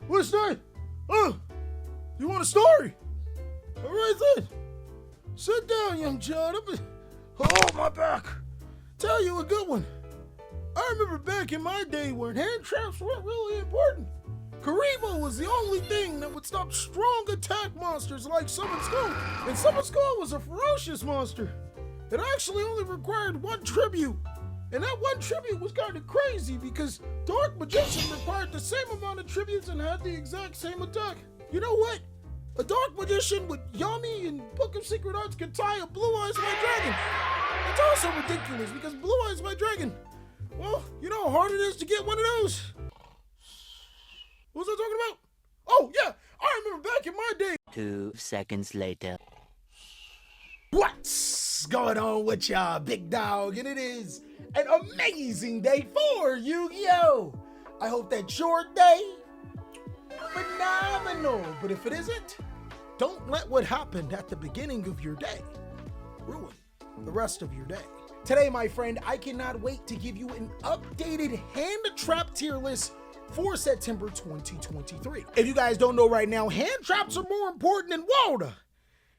What's that? You want a story? All right then. Sit down, young child. Oh, my back. Tell you a good one. I remember back in my day when hand traps weren't really important. Karibo was the only thing that would stop strong attack monsters like Summon Skull. And Summon Skull was a ferocious monster. It actually only required one tribute. And that one tribute was kind of crazy because Dark Magician required the same amount of tributes and had the exact same attack. You know what? A Dark Magician with Yami and Book of Secret Arts could tie a Blue Eyes White Dragon. It's also ridiculous because Blue Eyes White Dragon, well, you know how hard it is to get one of those. What was I talking about? Oh, yeah, I remember back in my day. 2 seconds later. What's going on with y'all, big dog? And it is an amazing day for Yu-Gi-Oh! I hope that's your day phenomenal. But if it isn't, don't let what happened at the beginning of your day ruin the rest of your day. Today, my friend, I cannot wait to give you an updated hand trap tier list for September 2023. If you guys don't know right now, hand traps are more important than water.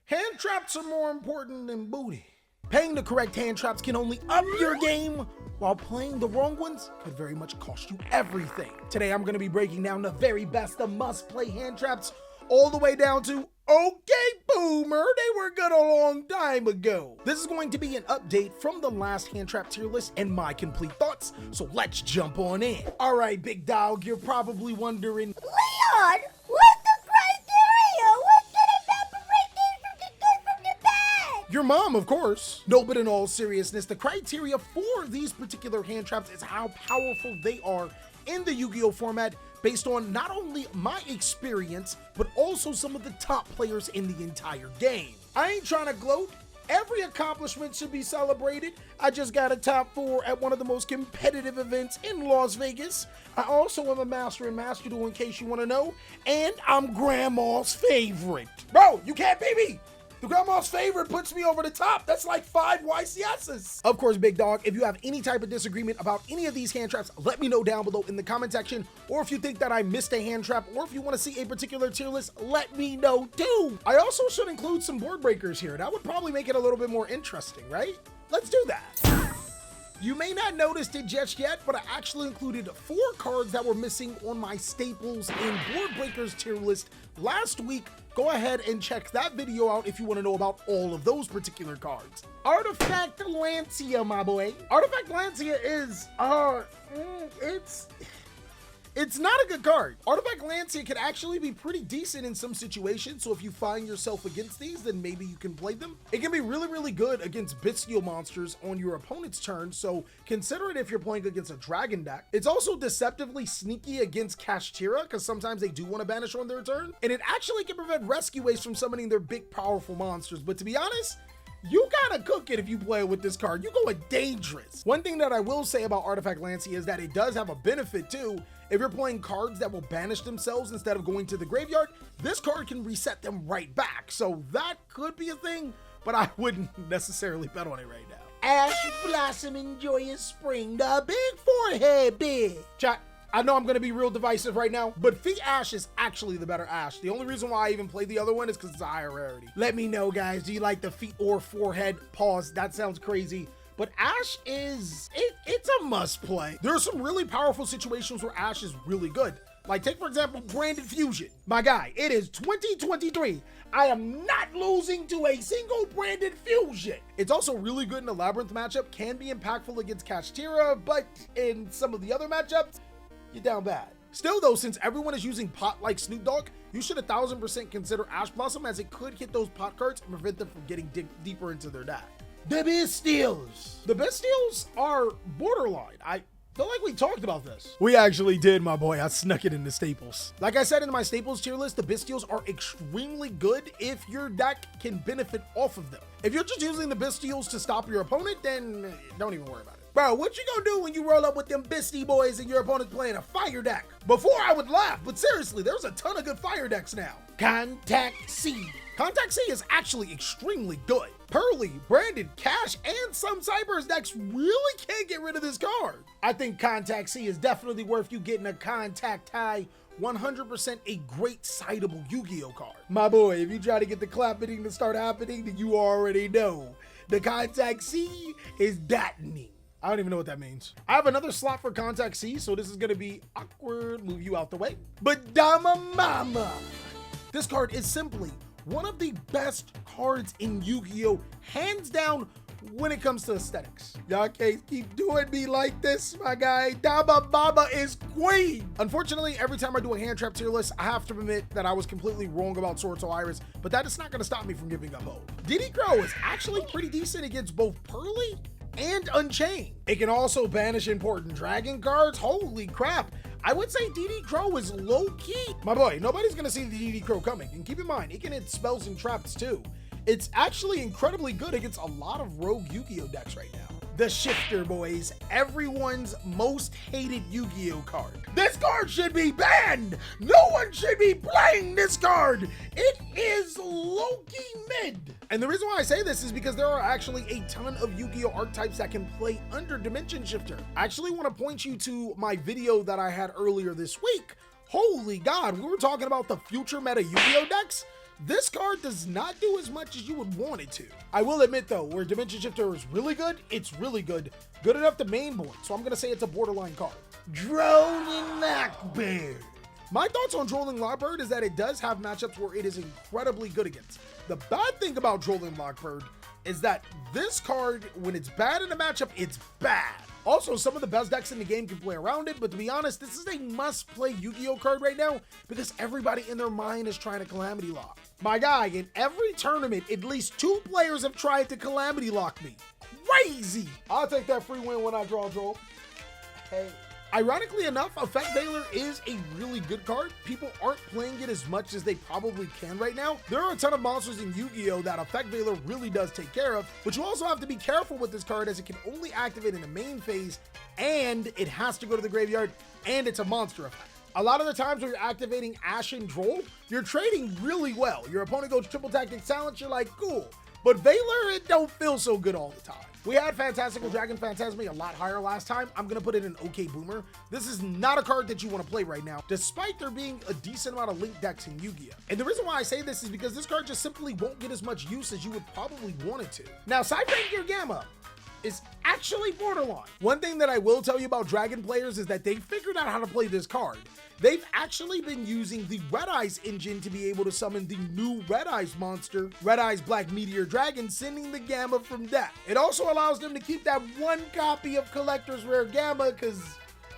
Hand traps are more important than booty. Paying the correct hand traps can only up your game, while playing the wrong ones could very much cost you everything. Today, I'm going to be breaking down the very best of must-play hand traps, all the way down to, okay, boomer, they were good a long time ago. This is going to be an update from the last hand trap tier list and my complete thoughts, so let's jump on in. All right, big dog, you're probably wondering, Leon, what's the criteria? What's gonna separate these from the good from the bad? your mom, of course. No, but in all seriousness, the criteria for these particular hand traps is how powerful they are in the Yu-Gi-Oh format, based on not only my experience, but also some of the top players in the entire game. I ain't trying to gloat. Every accomplishment should be celebrated. I just got a top 4 at one of the most competitive events in Las Vegas. I also am a master in Master Duel, in case you want to know, and I'm Grandma's favorite. Bro, you can't beat me. The Grandma's favorite puts me over the top. That's like 5 YCSs. Of course, big dog, if you have any type of disagreement about any of these hand traps, let me know down below in the comment section. Or if you think that I missed a hand trap, or if you want to see a particular tier list, let me know too. I also should include some board breakers here. That would probably make it a little bit more interesting, right? Let's do that. You may not noticed it just yet, but I actually included 4 cards that were missing on my staples in Board Breakers tier list last week. Go ahead and check that video out if you want to know about all of those particular cards. Artifact Lancia, my boy. Artifact Lancia is, it's not a good card. Artifact Lancia can actually be pretty decent in some situations, so if you find yourself against these, then maybe you can play them. It can be really, really good against bestial monsters on your opponent's turn, so consider it if you're playing against a dragon deck. It's also deceptively sneaky against Kashtira, because sometimes they do want to banish on their turn, and it actually can prevent rescue waves from summoning their big, powerful monsters. But to be honest, you gotta cook it if you play with this card. You going dangerous. One thing that I will say about Artifact Lancia is that it does have a benefit too. If you're playing cards that will banish themselves instead of going to the graveyard, this card can reset them right back. So that could be a thing, but I wouldn't necessarily bet on it right now. Ash Blossom in Joyous Spring, the big forehead bitch. Chat, I know I'm going to be real divisive right now, but Fee Ash is actually the better Ash. The only reason why I even played the other one is because it's a higher rarity. Let me know, guys. Do you like the feet or forehead? Pause. That sounds crazy. But Ash is, it's a must play. There are some really powerful situations where Ash is really good. Like take, for example, Branded Fusion. My guy, it is 2023. I am not losing to a single Branded Fusion. It's also really good in a Labyrinth matchup, can be impactful against Kashtira, but in some of the other matchups, you're down bad. Still though, since everyone is using pot like Snoop Dogg, you should 1000% consider Ash Blossom, as it could hit those pot cards and prevent them from getting deeper into their deck. The Bestials. The Bestials are borderline. I feel like we talked about this. We actually did, my boy. I snuck it in the staples. Like I said in my staples tier list, the Bestials are extremely good if your deck can benefit off of them. If you're just using the Bestials to stop your opponent, then don't even worry about it. Bro, what you gonna do when you roll up with them Bisty boys and your opponent's playing a fire deck? Before I would laugh, but seriously, there's a ton of good fire decks now. Contact C. Contact C is actually extremely good. Pearly, Branded, Cash, and some Cyber's decks really can't get rid of this card. I think Contact C is definitely worth you getting a Contact High, 100% a great citable Yu-Gi-Oh card. My boy, if you try to get the clapping to start happening, then you already know. The Contact C is dattening. I don't even know what that means. I have another slot for Contact C, so this is gonna be awkward. Move you out the way. But Dama Mama! This card is simply one of the best cards in Yu-Gi-Oh! Hands down when it comes to aesthetics. Y'all can't keep doing me like this, my guy. Dama Mama is queen! Unfortunately, every time I do a hand trap tier list, I have to admit that I was completely wrong about Sword Soul Iris, but that is not gonna stop me from giving up hope. DD Crow is actually pretty decent against both Pearly and Unchained. It can also banish important dragon cards. Holy crap. I would say DD Crow is low-key. My boy, nobody's gonna see the DD Crow coming. And keep in mind, it can hit spells and traps too. It's actually incredibly good against a lot of rogue Yu-Gi-Oh decks right now. The Shifter, boys, everyone's most hated Yu-Gi-Oh card. This card should be banned. No one should be playing this card. It is low-key mid. And the reason why I say this is because there are actually a ton of Yu-Gi-Oh archetypes that can play under Dimension Shifter. I actually want to point you to my video that I had earlier this week. Holy God, we were talking about the future meta Yu-Gi-Oh decks. This card does not do as much as you would want it to. I will admit though, where Dimension Shifter is really good, it's really good. Good enough to main board, so I'm gonna say it's a borderline card. Droning Lockbird. My thoughts on Drolling Lockbird is that it does have matchups where it is incredibly good against. The bad thing about Drolling Lockbird is that this card, when it's bad in a matchup, it's bad. Also, some of the best decks in the game can play around it, but to be honest, this is a must-play Yu-Gi-Oh card right now because everybody in their mind is trying to Calamity Lock. My guy, in every tournament, at least 2 players have tried to Calamity Lock me. Crazy! I'll take that free win when I draw. Hey. Ironically enough, Effect Veiler is a really good card. People aren't playing it as much as they probably can right now. There are a ton of monsters in Yu-Gi-Oh! That Effect Veiler really does take care of, but you also have to be careful with this card as it can only activate in the main phase, and it has to go to the graveyard, and it's a monster effect. A lot of the times when you're activating Ash and Droll, you're trading really well. Your opponent goes triple tactic silence, you're like, cool. But Veiler, it don't feel so good all the time. We had Fantastical Dragon Phantasme a lot higher last time. I'm gonna put it in OK Boomer. This is not a card that you wanna play right now, despite there being a decent amount of link decks in Yu-Gi-Oh! And the reason why I say this is because this card just simply won't get as much use as you would probably want it to. Now, Cyframe Gear Gamma is actually borderline. One thing that I will tell you about Dragon players is that they figured out how to play this card. They've actually been using the Red Eyes engine to be able to summon the new Red Eyes monster, Red Eyes Black Meteor Dragon, sending the Gamma from death. It also allows them to keep that 1 copy of Collector's Rare Gamma because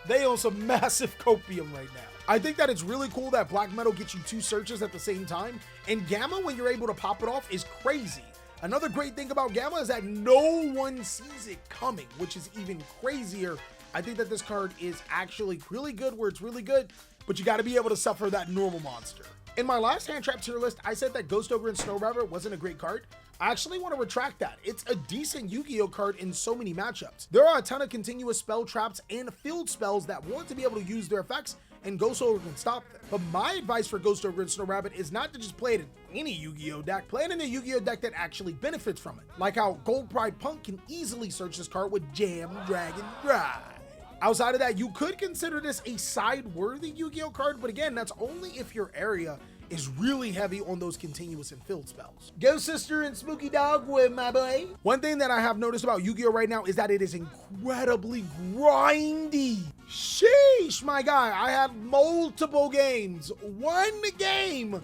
they own some massive copium right now. I think that it's really cool that Black Metal gets you 2 searches at the same time, and Gamma, when you're able to pop it off, is crazy. Another great thing about Gamma is that no one sees it coming, which is even crazier. I think that this card is actually really good where it's really good, but you got to be able to suffer that normal monster. In my last hand trap tier list, I said that Ghost Ogre and Snow Rabbit wasn't a great card. I actually want to retract that. It's a decent Yu-Gi-Oh card in so many matchups. There are a ton of continuous spell traps and field spells that want to be able to use their effects, and Ghost Ogre can stop them. But my advice for Ghost Ogre and Snow Rabbit is not to just play it in any Yu-Gi-Oh deck. Play it in a Yu-Gi-Oh deck that actually benefits from it. Like how Gold Pride Punk can easily search this card with Jam Dragon Drive. Outside of that, you could consider this a side-worthy Yu-Gi-Oh card, but again, that's only if your area is really heavy on those continuous and field spells. Ghost Sister and Spooky Dogwood, my boy. One thing that I have noticed about Yu-Gi-Oh right now is that it is incredibly grindy. Sheesh, my guy. I had multiple games. One game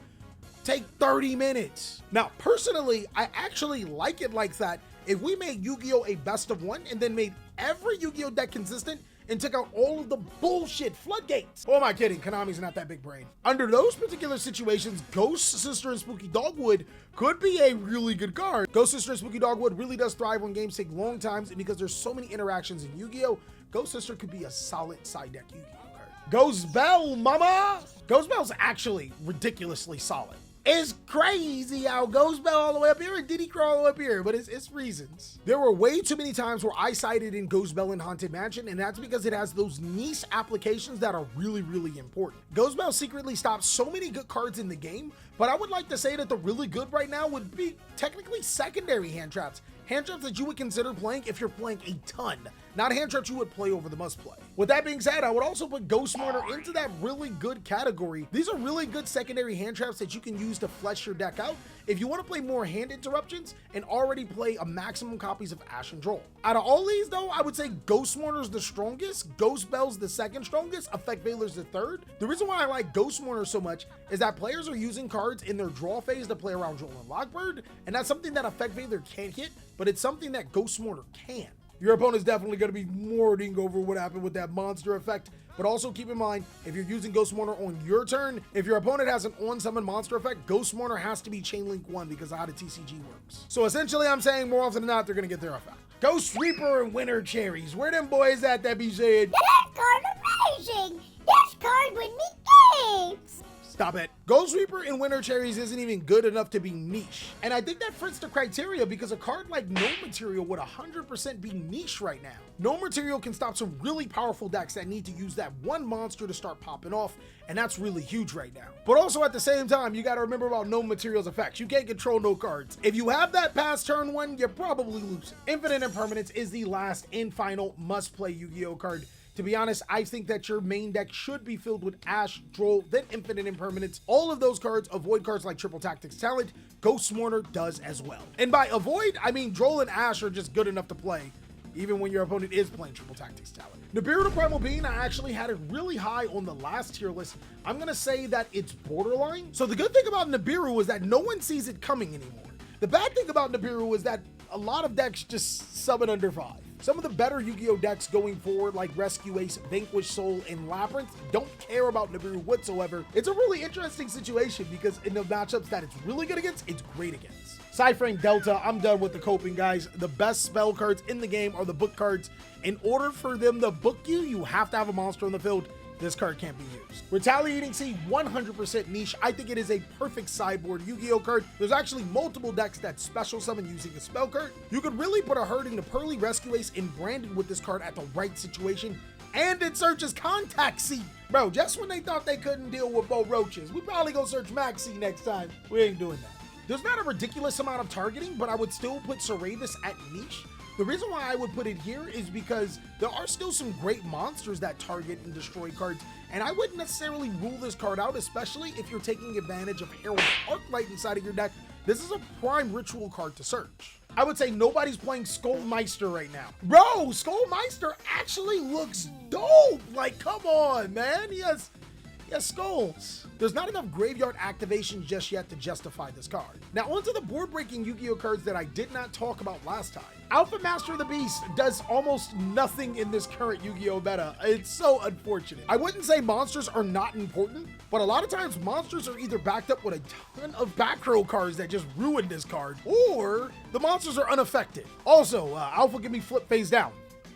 take 30 minutes. Now, personally, I actually like it like that. If we made Yu-Gi-Oh a best of 1 and then made every Yu-Gi-Oh deck consistent and took out all of the bullshit floodgates. Who am I kidding? Konami's not that big brain. Under those particular situations, Ghost Sister and Spooky Dogwood could be a really good card. Ghost Sister and Spooky Dogwood really does thrive when games take long times, and because there's so many interactions in Yu-Gi-Oh, Ghost Sister could be a solid side deck Yu-Gi-Oh card. Ghost Bell, mama! Ghost Bell's actually ridiculously solid. It's crazy how Ghost Bell all the way up here and Diddy Crawl all the way up here, but it's reasons. There were way too many times where I sided in Ghost Bell in Haunted Mansion, and that's because it has those niche applications that are really, really important. Ghost Bell secretly stops so many good cards in the game, but I would like to say that the really good right now would be technically secondary hand traps. Hand traps that you would consider playing if you're playing a ton, not hand traps you would play over the must play. With that being said, I would also put Ghost Mourner into that really good category. These are really good secondary hand traps that you can use to flesh your deck out if you want to play more hand interruptions and already play a maximum copies of Ash and Droll. Out of all these though, I would say Ghost Mourner's the strongest, Ghost Bell's the second strongest, Effect Veiler's the third. The reason why I like Ghost Mourner so much is that players are using cards in their draw phase to play around Droll and Lockbird, and that's something that Effect Veiler can't hit, but it's something that Ghost Mourner can. Your opponent's definitely going to be mourning over what happened with that monster effect, but also keep in mind, if you're using Ghost Mourner on your turn, if your opponent has an on-summon monster effect, Ghost Mourner has to be Chain Link 1 because of how the TCG works. So essentially, I'm saying more often than not, they're going to get their effect. Ghost Reaper and Winter Cherries. Where them boys at that be saying, That card amazing! This card win me games! stop it. Ghost Reaper and Winter Cherries isn't even good enough to be niche. And I think that fits the criteria because a card like No Material would 100% be niche right now. No Material can stop some really powerful decks that need to use that one monster to start popping off, and that's really huge right now. But also at the same time, you gotta remember about No Material's effects. You can't control no cards. If you have that past turn one, you're probably losing. Infinite Impermanence is the last and final must-play Yu-Gi-Oh card. To be honest, I think that your main deck should be filled with Ash, Droll, then Infinite Impermanence. All of those cards avoid cards like Triple Tactics Talent. Ghost Mourner does as well. And by avoid, I mean Droll and Ash are just good enough to play, even when your opponent is playing Triple Tactics Talent. Nibiru the Primal Being, I actually had it really high on the last tier list. I'm gonna say that it's borderline. So the good thing about Nibiru is that no one sees it coming anymore. The bad thing about Nibiru is that a lot of decks just sub it under 5. Some of the better Yu-Gi-Oh decks going forward, like Rescue Ace, Vanquish Soul, and Labyrinth, don't care about Nibiru whatsoever. It's a really interesting situation because in the matchups that it's really good against, it's great against. Cypherring Delta, I'm done with the coping, guys. The best spell cards in the game are the book cards. In order for them to book you, you have to have a monster on the field. This card can't be used. Retaliating Sea, 100% niche. I think it is a perfect sideboard Yu-Gi-Oh card. There's actually multiple decks that special summon using a spell card. You could really put a herding to Pearly Rescue Ace and Brandon with this card at the right situation. And it searches Contact Sea. Bro, just when they thought they couldn't deal with Bo Roaches, we probably gonna search Max Sea next time. We ain't doing that. There's not a ridiculous amount of targeting, but I would still put Seravis at niche. The reason why I would put it here is because there are still some great monsters that target and destroy cards, and I wouldn't necessarily rule this card out, especially if you're taking advantage of Herald Arclight inside of your deck. This is a prime ritual card to search. I would say nobody's playing Skullmeister right now. Bro, Skullmeister actually looks dope. Like, come on, man. He has skulls. There's not enough graveyard activation just yet to justify this card. Now onto the board breaking Yu-Gi-Oh cards that I did not talk about last time. Alpha Master of the Beast does almost nothing in this current Yu-Gi-Oh meta. It's so unfortunate. I wouldn't say monsters are not important, but a lot of times monsters are either backed up with a ton of back row cards that just ruin this card, or the monsters are unaffected. Also, Alpha can be flip phase down.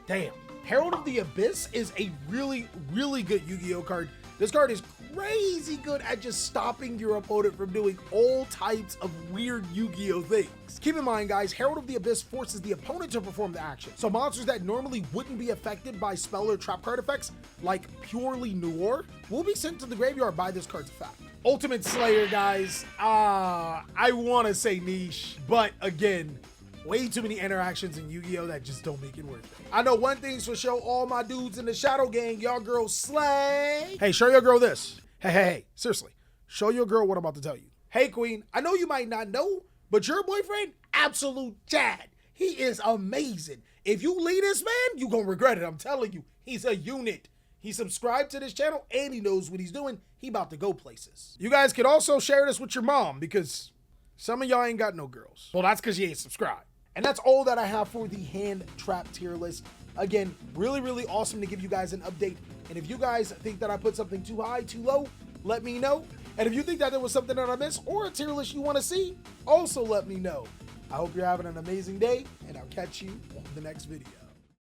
Damn. Herald of the Abyss is a really, really good Yu-Gi-Oh card. This card is crazy good at just stopping your opponent from doing all types of weird Yu-Gi-Oh things. Keep in mind, guys, Herald of the Abyss forces the opponent to perform the action. So monsters that normally wouldn't be affected by spell or trap card effects, like purely Noir, will be sent to the graveyard by this card's effect. Ultimate Slayer, guys, I want to say niche, but again, way too many interactions in Yu-Gi-Oh that just don't make it worth it. I know one thing's for sure, all my dudes in the Shadow Gang, y'all girls slay. Hey, show your girl this. Hey, seriously, show your girl what I'm about to tell you. Hey, Queen, I know you might not know, but your boyfriend, absolute Chad. He is amazing. If you leave this man, you gonna regret it. I'm telling you, he's a unit. He subscribed to this channel and he knows what he's doing. He about to go places. You guys can also share this with your mom because some of y'all ain't got no girls. Well, that's because you ain't subscribed. And that's all that I have for the hand trap tier list. Again, really, really awesome to give you guys an update. And if you guys think that I put something too high, too low, let me know. And if you think that there was something that I missed or a tier list you want to see, also let me know. I hope you're having an amazing day, and I'll catch you on the next video.